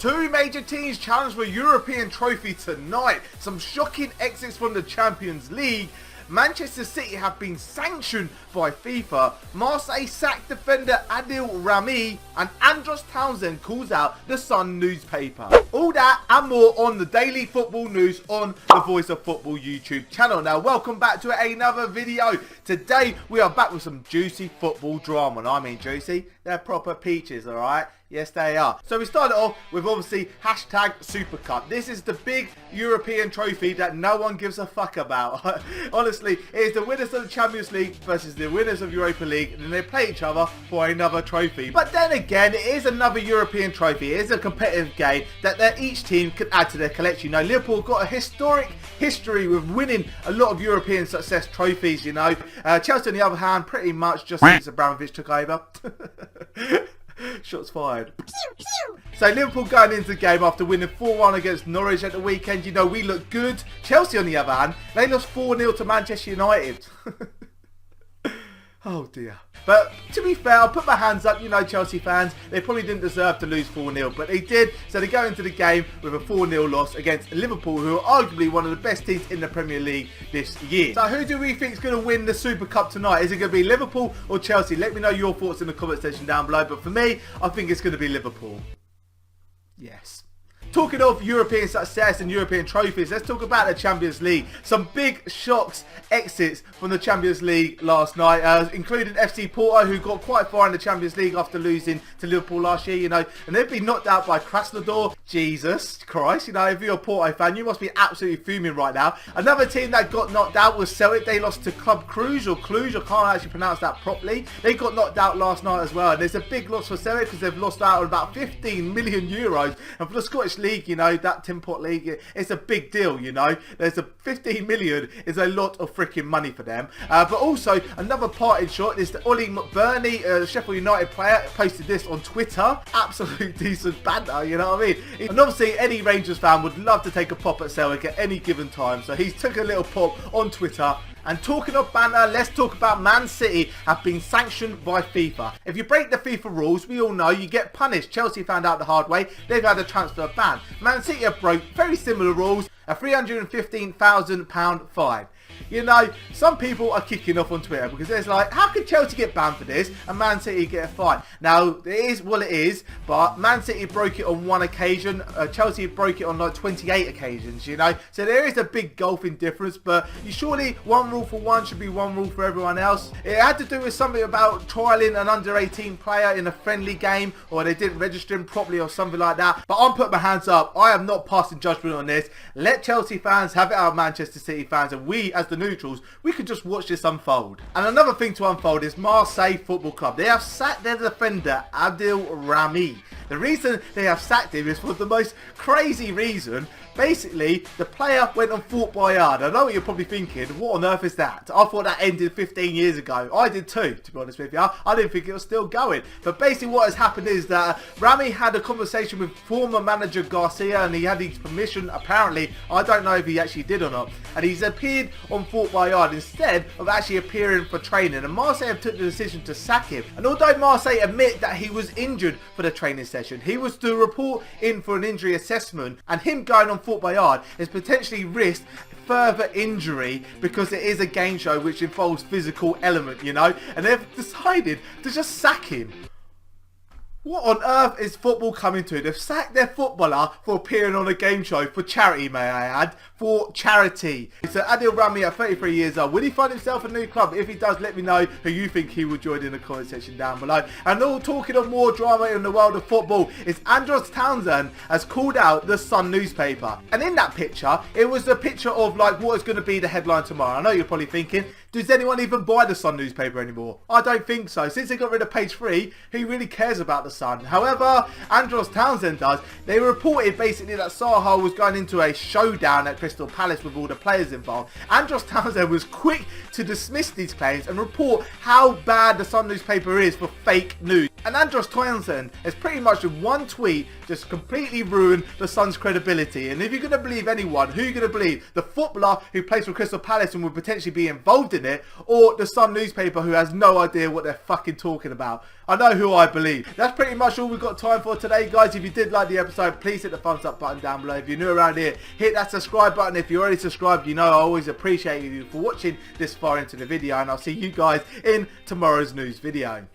Two major teams challenge for a European trophy tonight. Some shocking exits from the Champions League. Manchester City have been sanctioned by FIFA. Marseille sacked defender Adil Rami. And Andros Townsend calls out the Sun newspaper. All that and more on the daily football news on the Voice of Football YouTube channel. Now, welcome back to another video. Today, we are back with some juicy football drama. And I mean juicy, they're proper peaches, alright? Yes, they are. So we started off with obviously hashtag Super Cup. This is the big European trophy that no one gives a fuck about. Honestly, it is the winners of the Champions League versus the winners of Europa League, and then they play each other for another trophy. But then again, it is another European trophy. It is a competitive game that each team can add to their collection. You know, Liverpool got a historic history with winning a lot of European success trophies, you know. Chelsea, on the other hand, pretty much just since Abramovich took over. Shots fired. So Liverpool going into the game after winning 4-1 against Norwich at the weekend. You know, we look good. Chelsea, on the other hand, they lost 4-0 to Manchester United. Oh dear. But to be fair, I'll put my hands up, you know, Chelsea fans, they probably didn't deserve to lose 4-0, but they did. So they go into the game with a 4-0 loss against Liverpool, who are arguably one of the best teams in the Premier League this year. So who do we think is going to win the Super Cup tonight? Is it going to be Liverpool or Chelsea? Let me know your thoughts in the comment section down below. But for me, I think it's going to be Liverpool. Yes. Talking of European success and European trophies, let's talk about the Champions League. Some big shocks, exits from the Champions League last night, including FC Porto, who got quite far in the Champions League after losing to Liverpool last year, you know, and they've been knocked out by Krasnodar. Jesus Christ, you know, if you're a Porto fan, you must be absolutely fuming right now. Another team that got knocked out was Celtic. They lost to Club Cluj, or Cluj, I can't actually pronounce that properly. They got knocked out last night as well, and there's a big loss for Celtic because they've lost out on about 15 million euros, and for the Scottish League, you know, that Tin Pot League, it's a big deal, you know. There's a 15 million is a lot of freaking money for them. But also, another parting shot is the Ollie McBurney, Sheffield United player, posted this on Twitter. Absolute decent banter, you know what I mean? And obviously, any Rangers fan would love to take a pop at Celtic at any given time. So he's took a little pop on Twitter. And talking of banter, let's talk about Man City have been sanctioned by FIFA. If you break the FIFA rules, we all know you get punished. Chelsea found out the hard way. They've had a transfer ban. Man City have broke very similar rules, a £315,000 fine. You know, some people are kicking off on Twitter because it's like, how could Chelsea get banned for this and Man City get a fine? Now, it is what it is, but Man City broke it on one occasion. Chelsea broke it on like 28 occasions, you know. So there is a big gulfing difference, but you surely one rule for one should be one rule for everyone else. It had to do with something about trialling an under-18 player in a friendly game, or they didn't register him properly or something like that. But I'm putting my hands up. I am not passing judgment on this. Let Chelsea fans have it out, Manchester City fans, and we as the neutrals, we could just watch this unfold. And another thing to unfold is Marseille Football Club. They have sacked their defender Adil Rami. The reason they have sacked him is for the most crazy reason. Basically, the player went on boyard. I know what you're probably thinking, what on earth is that? I thought that ended 15 years ago. I did too, to be honest with you. I didn't think it was still going. But basically what has happened is that Rami had a conversation with former manager Garcia, and he had his permission, apparently. I don't know if he actually did or not. And he's appeared on boyard instead of actually appearing for training. And Marseille have took the decision to sack him. And although Marseille admit that he was injured for the training session, he was to report in for an injury assessment, and him going on boyard is potentially risk further injury because it is a game show which involves physical element, you know, and they've decided to just sack him. What on earth is football coming to? They've sacked their footballer for appearing on a game show for charity, may I add. For charity. So Adil Rami at 33 years old. Will he find himself a new club? If he does, let me know who you think he will join in the comment section down below. And all talking of more drama in the world of football is Andros Townsend has called out the Sun newspaper. And in that picture, it was the picture of like what is going to be the headline tomorrow. I know you're probably thinking, does anyone even buy the Sun newspaper anymore? I don't think so. Since they got rid of page 3, who really cares about the Sun? However, Andros Townsend does. They reported basically that Saha was going into a showdown at Crystal Palace with all the players involved. Andros Townsend was quick to dismiss these claims and report how bad the Sun newspaper is for fake news. And Andros Townsend has pretty much with one tweet just completely ruined the Sun's credibility. And if you're going to believe anyone, who are you going to believe? The footballer who plays for Crystal Palace and would potentially be involved in it, or the Sun newspaper who has no idea what they're fucking talking about? I know who I believe. That's pretty much all we've got time for today, guys. If you did like the episode, please hit the thumbs up button down below. If you're new around here, hit that subscribe button. If you're already subscribed, you know I always appreciate you for watching this far into the video, and I'll see you guys in tomorrow's news video.